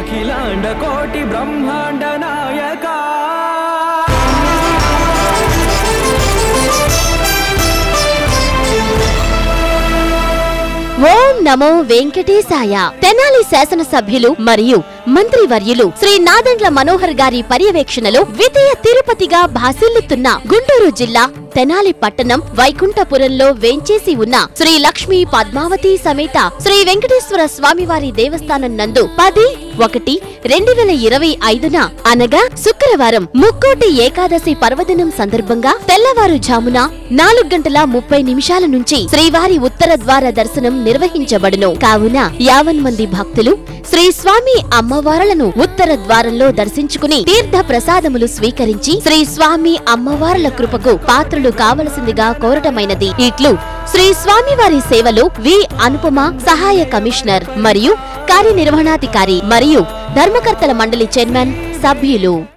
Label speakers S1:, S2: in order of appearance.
S1: అఖిలాండ కోటి బ్రహ్మాండ నాయక
S2: ఓం నమో వెంకటేశాయ. తెనాలి శాసనసభ్యులు మరియు మంత్రివర్యులు శ్రీ నాదెండ్ల మనోహర్ గారి పర్యవేక్షణలో ద్వితీయ తిరుపతిగా భాసిల్లుతున్న గుంటూరు జిల్లా తెనాలి పట్టణం వైకుంఠపురంలో వేంచేసి ఉన్న శ్రీ లక్ష్మీ పద్మావతి సమేత శ్రీ వెంకటేశ్వర స్వామివారి దేవస్థానం నందు 10/1/2025 అనగా శుక్రవారం ముక్కోటి ఏకాదశి పర్వదినం సందర్భంగా తెల్లవారుజామున 4:30 నుంచి శ్రీవారి ఉత్తర ద్వార దర్శనం నిర్వహించబడును. కావున 50 మంది భక్తులు శ్రీ స్వామి అమ్మవార్లను ఉత్తర ద్వారంలో దర్శించుకుని తీర్థ ప్రసాదములు స్వీకరించి శ్రీ స్వామి అమ్మవార్ల కృపకు పాత్రులు కావలసిందిగా కోరటమైనది. ఇట్లు శ్రీ స్వామివారి సేవలో వి అనుపమ సహాయ కమిషనర్ మరియు కార్యనిర్వహణాధికారి మరియు ధర్మకర్తల మండలి చైర్మన్ సభ్యులు.